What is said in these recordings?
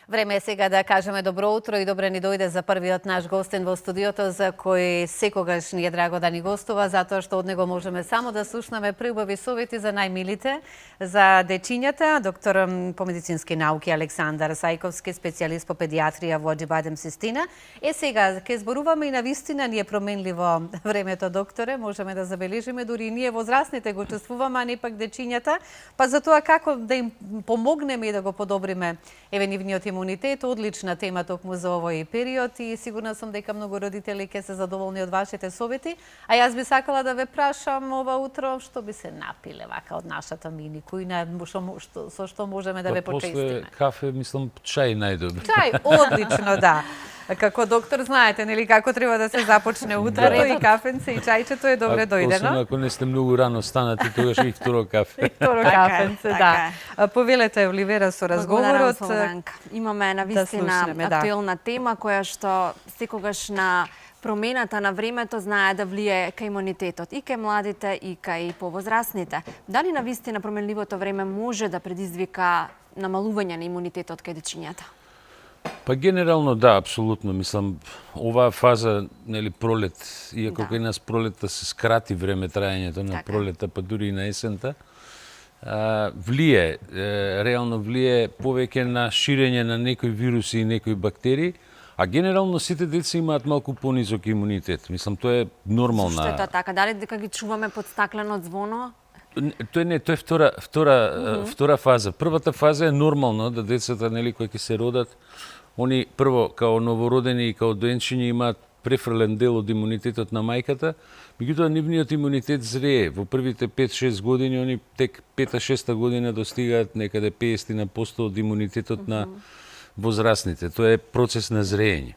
Време е сега да кажеме добро утро и добре ни дојде за првиот наш гостин во студиото, за кој секогаш ни е драго да ни гостува, затоа што од него можеме само да слушнеме преубави совети за најмилите, за дечињата. Доктор по медицински науки Александар Сајковски, специјалист по педиатрија во Аџибадем Систина. Сега ќе зборуваме и на вистина ни е променливо времето, докторе, можеме да забележиме, дури и ние возрастните го чувствуваме, а не пак дечињата, па за тоа како да им помогнеме и да го подобриме нивниот имунитет, одлична тема токму за овој период и сигурна сум дека многу родители ќе се задоволни од вашите совети. А јас би сакала да ве прашам ова утро што би се напиле вака од нашата мини кујна, со што можеме да ве почестиме. После кафе, мислам, чај најдобро. Чај, одлично, да. Како доктор знаете, нели, како треба да се започне утрото и кафенце и чајчето е добре дојдено. Освен ако не сте многу рано станати, тогаш и второ кафе. И второ кафенце, да. Повелете, Оливера, со разговорот. Имаме навистина актуелна тема која што секогаш на промената на времето знае да влие кај имунитетот и кај младите и кај повозрастните. Дали навистина променливото време може да предизвика намалување на имунитетот кај дечињата? Па генерално да, апсолутно. Мислам, оваа фаза, нели, пролет, иако кај нас пролетта се скрати време траењето на пролетта, па дури и на есента, влие, реално влие повеќе на ширење на некои вируси и некои бактерии, а генерално сите деца имаат малку понизок имунитет. Мислам, тоа е нормална. Што е тоа така? Дали дека ги чуваме под стаклено звоно? Тоа е втора фаза. Првата фаза е нормално да децата, нели, кои ќе се родат, они прво као новородени и као доенчиња имаат префрлен дел од имунитетот на мајката, меѓутоа нивниот имунитет зрее. Во првите 5-6 години, они тек 5-6 година достигаат некаде 50% од имунитетот на возрастните. Тоа е процес на зреење.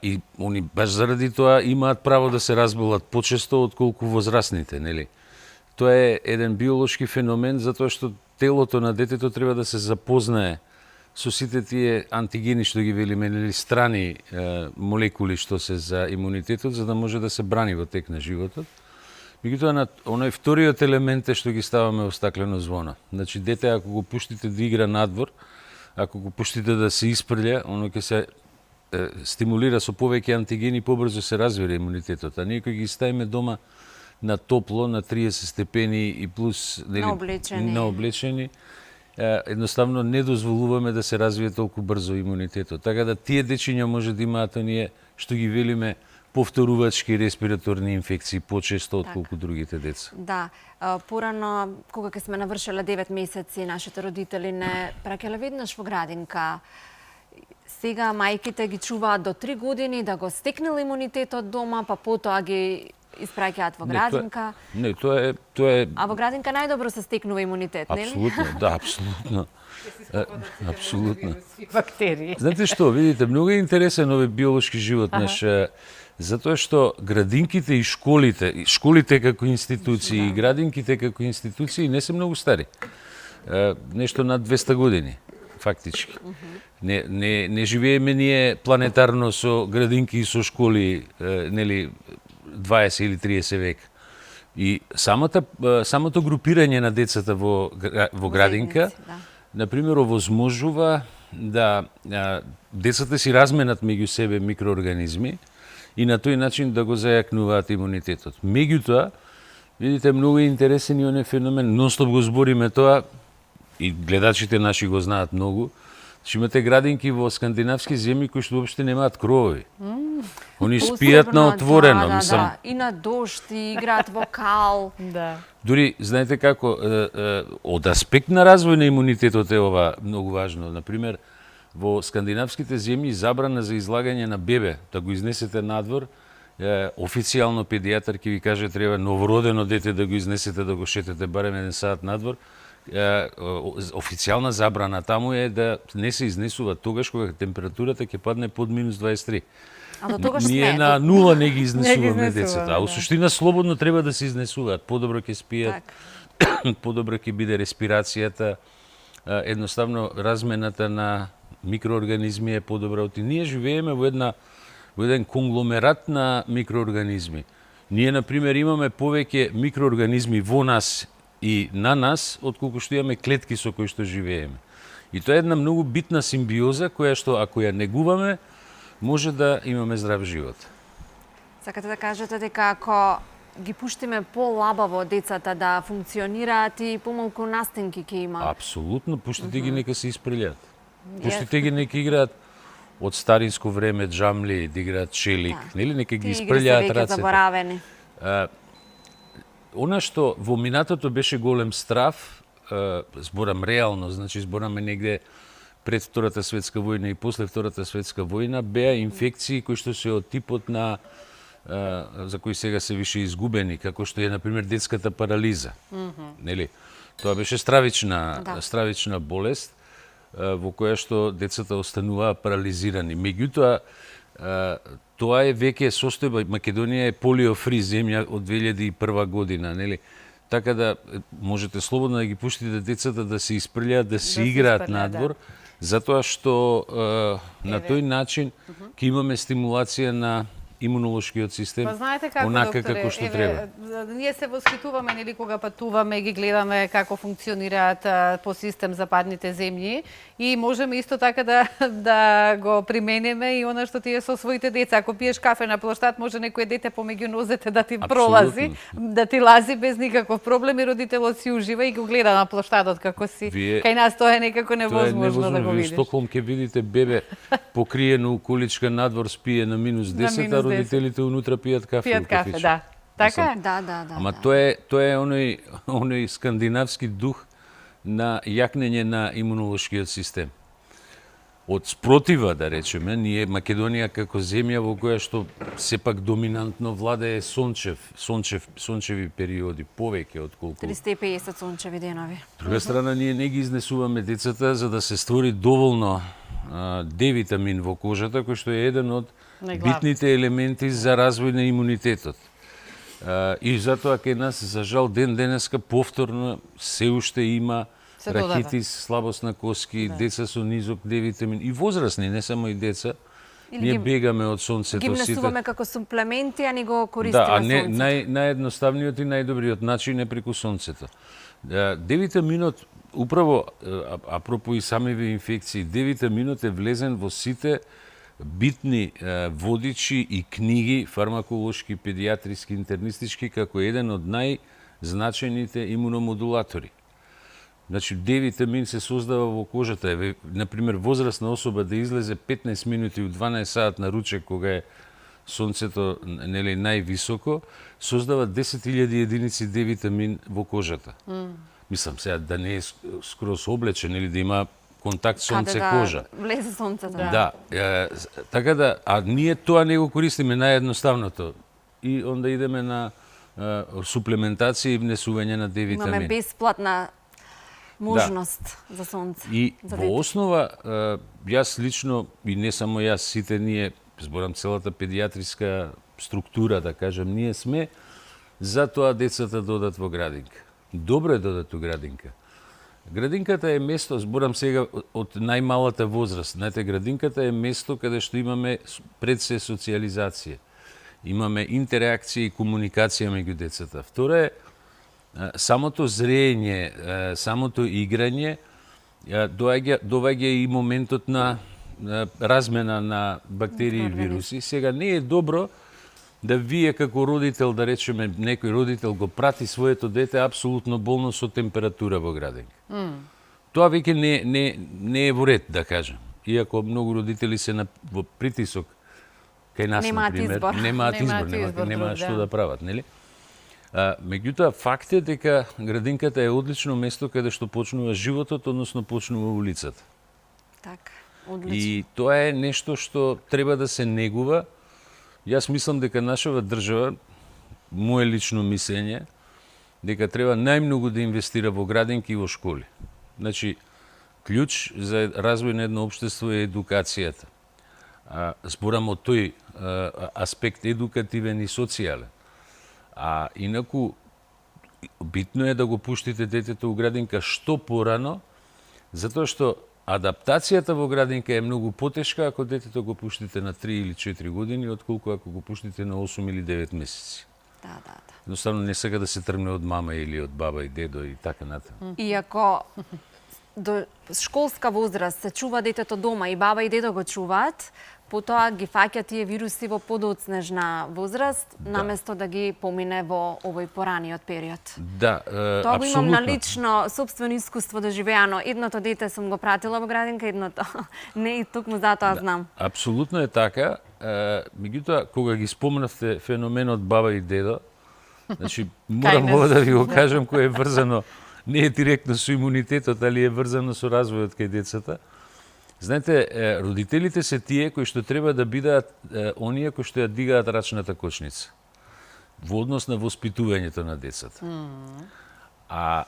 И они баш заради тоа имаат право да се разболат почесто отколку возрастните, нели? Тоа е еден биолошки феномен затоа што телото на детето треба да се запознае со сите тие антигени што ги велиме, нели, страни молекули што се за имунитетот, за да може да се брани во тек на животот. Меѓутоа, оној вториот елемент е што ги ставаме во стаклено звоно. Значи, дете, ако го пуштите да игра надвор, ако го пуштите да се испрља, оно ќе се стимулира со повеќе антигени, побрзо се развива имунитетот. А ние кои ги ставиме дома на топло, на 30 степени и плюс, нели, наоблечени, едноставно не дозволуваме да се развие толку брзо имунитетот. Така да тие дечиња може да имаат оние што ги велиме повторувачки респираторни инфекции почесто отколку другите деца. Да, порано кога ќе сме навршиле 9 месеци, нашите родители не праќале веднаш во градинка. Сега мајките ги чуваат до 3 години да го стекнел имунитетот дома, па потоа ги испраќаат во градинка. Не, тоа е... А во градинка најдобро се стекнува имунитет, нели? Апсолутно, да, апсолутно. Апсолутно. Бактерии. Знаете што, видите, многу е интересен овој биолошки живот наш, затоа што градинките и школите како институции и градинките како институции не се многу стари. Нешто над 200 години, фактички. Не живееме ние планетарно со градинки и со школи, нели, 20 или 30 век. И самото групирање на децата во градинка, например, овозможува да децата си разменат меѓу себе микроорганизми и на тој начин да го зајакнуваат имунитетот. Меѓутоа, видите, многу е интересен и оној феномен, нонстоп го збориме тоа, и гледачите наши го знаат многу, че имате градинки во скандинавски земји кои што уопште немаат кровови. Они спијат на отворено, мислам. И на дожд, и играат во кал. Дури, знаете како, од аспект на развој на имунитетот е ова многу важно. Например, во скандинавските земји забрана за излагање на бебе, да го изнесете надвор, официјално педијатар ќе ви каже треба новородено дете да го изнесете да го шетете барем 1 сат надвор. Официјална забрана таму е да не се изнесува тогаш кога температурата ќе падне под минус 23. А до тогаш ние на нула не ги изнесуваме децата, а во суштина слободно треба да се изнесуваат. Подобро ќе спијат, подобро ќе биде респирацијата, едноставно размената на микроорганизми е подобра. Ние живееме во еден конгломерат на микроорганизми. Ние, например, имаме повеќе микроорганизми во нас и на нас, отколку што имаме клетки со кои што живееме. И тоа е една многу битна симбиоза која што ако ја негуваме, може да имаме здрав живот. Сакате да кажете дека ако ги пуштиме полабаво децата да функционираат и помалку настинки ќе има? Апсолутно, пуштите ги нека се исприлјат. Пуштите ги нека играат од старинско време джамли, да играат челик, нели, нека ги исприлјаат рацете. Тие игри се веќе заборавени. Она што во минатото беше голем страв, зборам реално, значи збораме негде пред Втората светска војна и после Втората светска војна, беа инфекции кои што се од типот на за кои сега се више изгубени, како што е на пример детската парализа. Нели? Тоа беше стравична болест во која што децата остануваа парализирани. Меѓутоа тоа е веќе состојба, Македонија е полиофри земја од 2001 година, нели? Така да можете слободно да ги пуштите децата да се исприлјаат, да се играат надвор, затоа што на тој начин ќе имаме стимулација на имунолошкиот систем, знаете како, онака докторе, како што треба. Ние се восхитуваме, нели, кога патуваме, ги гледаме како функционираат по систем западните земји и можеме исто така да го примениме и она што ти е со своите деца. Ако пиеш кафе на плоштад, може некој дете помеѓу нозете да ти пролази, да ти лази без никаков проблем и родителот си ужива и го гледа на плоштадот како си. Кај нас тоа е некако невозможно да го видиш. Во Стокхолм ќе видите бебе покриено у количка надвор спие на минус 10, а родителите унутра пијат кафе. Пијат кафе, да. Така? Да. Ама тоа е оној скандинавски дух на јакнење на имунолошкиот систем. Од спротива, да речеме, ние Македонија како земја во која што сепак доминантно владее сончеви периоди, повеќе отколку 350 сончеви денови. Друга страна, ние не ги изнесуваме децата за да се створи доволно D-витамин во кожата, кој што е еден од битните елементи за развој на имунитетот. И затоа кај нас, за жал, денеска повторно се уште има рахитис, слабост на коски, деца со низок D-витамин и возрастни, не само и деца. Ние бегаме од сонцето. Ги внесуваме како суплементи, а не го користиме сонцето. Наједноставниот и најдобриот начин е преку сонцето. D-витаминот, управо, апропо и самиве инфекции, D-витаминот е влезен во сите битни водичи и книги, фармаколошки, педиатриски, интернистички, како еден од најзначајните имуномодулатори. Значи, D-витамин се создава во кожата. Например, возрастна особа да излезе 15 минути у 12 саат на ручек, кога е сонцето највисоко, создава 10.000 единици D-витамин во кожата. Мислам, сега да не е скроз облечен или да има контакт сонце-кожа. Влезе сонцето. Да. Така да, а ние тоа не го користиме наједноставното. И онда идеме на суплементација и внесување на D-витамин. Имаме бесплатна можност за сонце. И во основа, јас лично, и не само јас, сите ние, зборам целата педиатриска структура, да кажем, ние сме за тоа децата да одат во градинка. Добро е да одат во градинка. Градинката е место, зборам сега од најмалата возраст. Знаете, градинката е место каде што имаме пред се социализација. Имаме интеракција и комуникација меѓу децата. Второ е самото зрење, самото играње доваѓа и моментот на размена на бактерии и вируси. Сега не е добро да вие како родител, да речеме, некој родител го прати своето дете апсолутно болно со температура во градинка. Тоа веќе не е во ред, да кажем. Иако многу родители се во притисок кај нас, например, немаат избор, немаат што да прават, нели? Меѓутоа, факт е дека градинката е одлично место каде што почнува животот, односно почнува улицата. Така, одлично. И тоа е нешто што треба да се негува. Јас мислам дека нашава држава, моje лично мислење, дека треба најмногу да инвестира во градинки и во школи. Значи, клjuč за развој на едно општество е едукацијата. Зборам од тој аспект едукативен и социјален. А инаку, битно е да го пуштите детето у градинка што порано, затоа што адаптацијата во градинка е многу потешка ако детето го пуштите на 3 или 4 години, отколку ако го пуштите на 8 или 9 месеци. Да. Едноставно не сака да се тргне од мама или од баба и дедо и така натаму. И ако до школска возраст се чува детето дома и баба и дедо го чуваат, потоа ги фаќа тие вируси во подоцнежна возраст, наместо да ги помине во овој пораниот период. Да, Тоа го имам на лично собствено искуство доживеано. Едното дете сум го пратила во градинка, едното не, и токму затоа знам. Апсолутно е така. Меѓутоа, кога ги спомнавте феноменот баба и дедо, значи, морам да ви го кажам, кој е врзано, не е директно со имунитетот, али е врзано со развојот кај децата. Знаете, родителите се тие кои што треба да бидат оние кои што ја дигаат рачната кочница во однос на воспитувањето на децата. А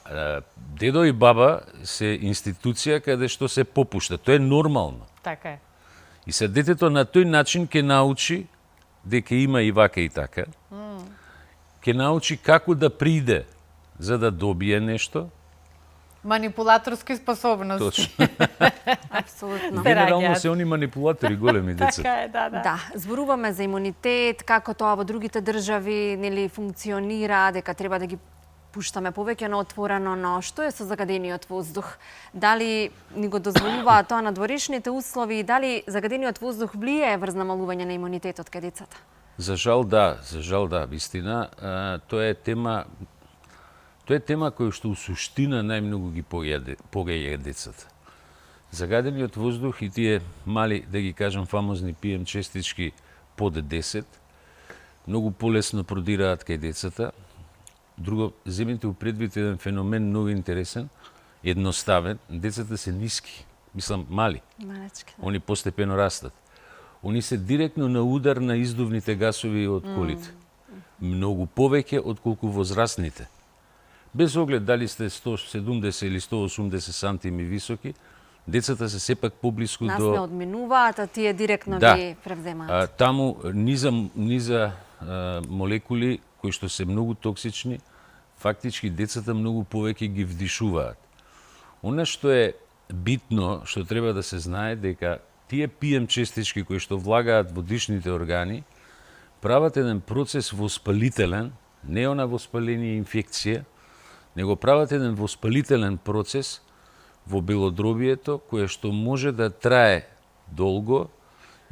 дедо и баба се институција каде што се попушта. Тоа е нормално. Така е. И се детето на тој начин ќе научи дека има и вака и така. Ќе научи како да приде за да добие нешто. Манипулаторски способности. Точно. Апсолутно. Генерално се они манипулатори големи деца. Така е, да. Да, зборуваме за имунитет, како тоа во другите држави нели функционира, дека треба да ги пуштаме повеќе на отворено, но што е со загадениот воздух? Дали ни го дозволуваат тоа на дворешните услови и дали загадениот воздух влијае врз намалување на имунитетот кај децата? За жал да, вистина. Тоа е тема која што у суштина најмногу ги погаѓа децата. Загадениот воздух и тие мали, да ги кажам, фамозни PM честички под 10, многу полесно продираат кај децата. Друго, земете у предвид еден феномен многу интересен, едноставен. Децата се ниски, мислам мали. Малечки, да. Они постепено растат. Они се директно на удар на издувните гасови од колите. Многу повеќе отколку возрастните. Без оглед дали сте 170 или 180 сантими високи, децата се сепак поблиску Нас до... не одминуваат, а тие директно ги превземаат. Таму низа молекули кои што се многу токсични, фактички децата многу повеќе ги вдишуваат. Она што е битно, што треба да се знае, дека тие PM честички кои што влагаат во дишните органи, прават еден процес воспалителен, не она воспаление инфекција, него прават еден воспалителен процес во белодробието, кое што може да трае долго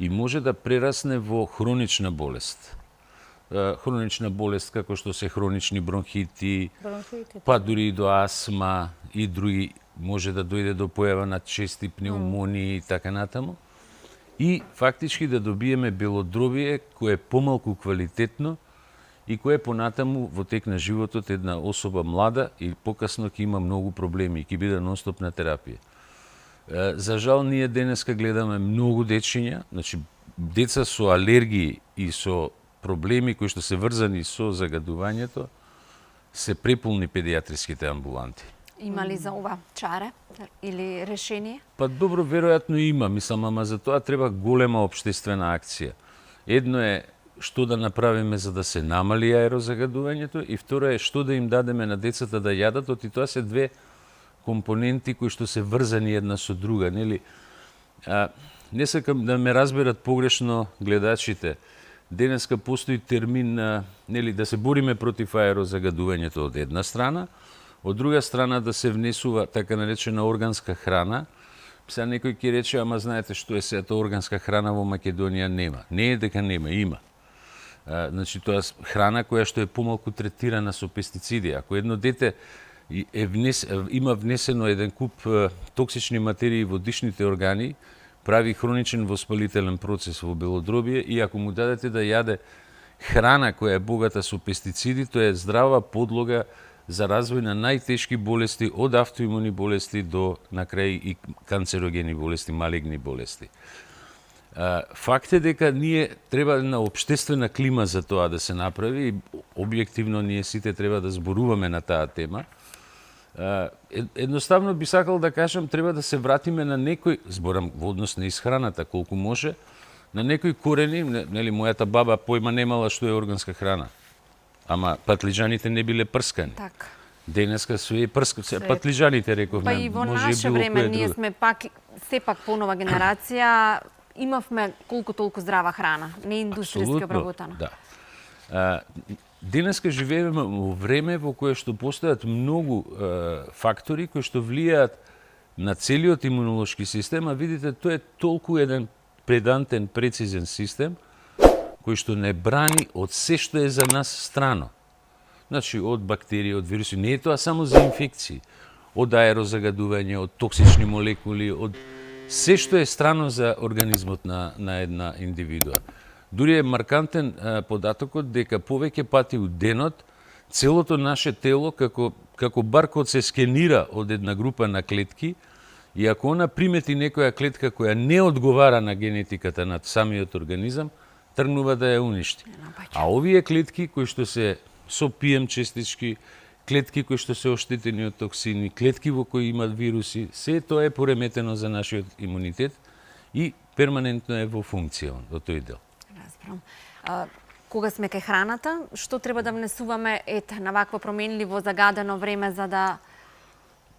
и може да прерасне во хронична болест. Хронична болест како што се хронични бронхити, па дури и до асма и други, може да дојде до појава на чести пнеумонии и така натаму. И фактички да добиеме белодробие кое е помалку квалитетно и кое понатаму во тек на животот една особа млада и покасно ќе има многу проблеми и ќе биде нонстоп на терапија. За жал, ние денеска гледаме многу дечиња, значи деца со алергии и со проблеми кои што се врзани со загадувањето, се преполни педиатриските амбуланти. Има ли за ова чаре или решение? Па добро, веројатно има, мислам, ама за тоа треба голема општествена акција. Едно е што да направиме за да се намали аерозагадувањето и второ е што да им дадеме на децата да јадат, и тоа се две компоненти кои што се врзани една со друга, нели? Не сакам да ме разберат погрешно гледачите. Денеска постои термин нели да се бориме против аерозагадувањето од една страна, од друга страна да се внесува така наречена органска храна. Сега некој ќе рече, ама знаете што е сета органска храна во Македонија нема. Не е дека нема, има. Значи тоа храна која што е помалку третирана со пестициди. Ако едно дете има внесено еден куп токсични материи во дишните органи, прави хроничен воспалителен процес во белодробие и ако му дадете да јаде храна која е богата со пестициди, тоа е здрава подлога за развој на најтешки болести, од автоимуни болести до на крај и канцерогени болести, малигни болести. Факт е дека ние треба на општествена клима за тоа да се направи и објективно ние сите треба да зборуваме на таа тема. Едноставно би сакал да кажам, треба да се вратиме на некој, зборам во однос на исхраната колку може, на некои корени, нели мојата баба појма немала што е органска храна. Ама патлиџаните не биле прскани. Така. Денеска све е прскани. Патлиџаните рековме, Па и во може наше било време кое ние друго. сме пак сепак понова генерација, имавме колку толку здрава храна, не индустријски обработана. Да. Денеска живееме во време во кое што постојат многу фактори кои што влијаат на целиот имунолошки систем, а видите, тој е толку еден предантен, прецизен систем, кој што не брани од се што е за нас страно. Значи, од бактерии, од вируси, не е тоа само за инфекции, од аерозагадување, од токсични молекули, од се што е страно за организмот на една индивидуа. Дури е маркантен податокот дека повеќе пати у денот целото наше тело како баркод се скенира од една група на клетки и ако она примети некоја клетка која не одговара на генетиката на самиот организам, тргнува да ја уништи. А овие клетки кои што се со PM честички, клетки кои што се оштетени од токсини, клетки во кои имат вируси, се тоа е пореметено за нашиот имунитет и перманентно е во функција во тој дел. Разбрам. Кога сме кај храната, што треба да внесуваме на вакво променливо, загадено време за да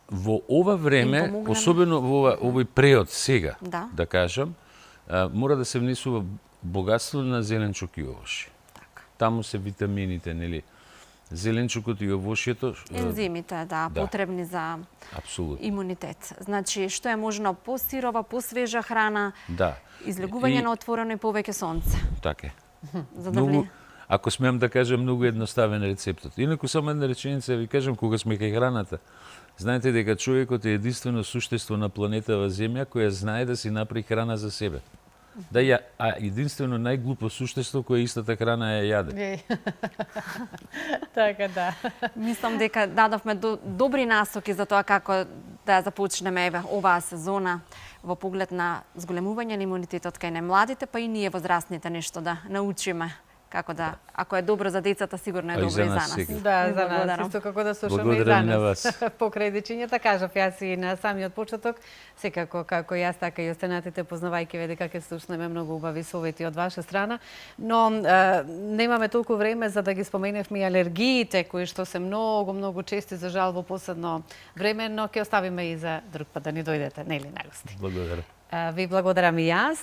во ова време, особено во овој период сега, да кажам, мора да се внесува богатство на зеленчук и овошје. Таму се витамините, нели? Зеленчукот и овошјето, ензимите, потребни за имунитет. Значи, што е можно посирова, посвежа храна, излегување на отворено и повеќе сонце. Така е. Многу, ако смеам да кажам, многу едноставен рецептот. Инаку само една реченица ви кажам, кога сме кај храната, знаете дека човекот е единствено суштество на планетава Земја која знае да си направи храна за себе. Единствено најглупо суштество кое истата храна ја јаде. Така, да. Мислам дека дадовме добри насоки за тоа како да започнеме оваа сезона во поглед на зголемување на имунитетот кај младите, па и ние возрастните нешто да научиме. Како да, ако е добро за децата, сигурно е добро и за нас. Да, за нас. Исто како да слушаме и за нас. Покрај дечињата, кажав јас и на самиот почеток, секако како јас, така и останатите, познавајќи ве дека ќе слушнеме многу убави совети од ваша страна, но немаме толку време за да ги споменевме и алергиите, кои што се многу чести за жал во последно време, но ќе оставиме и за друг пат да ни дојдете, нели, на гости. Благодарам. Ви благодарам и јас.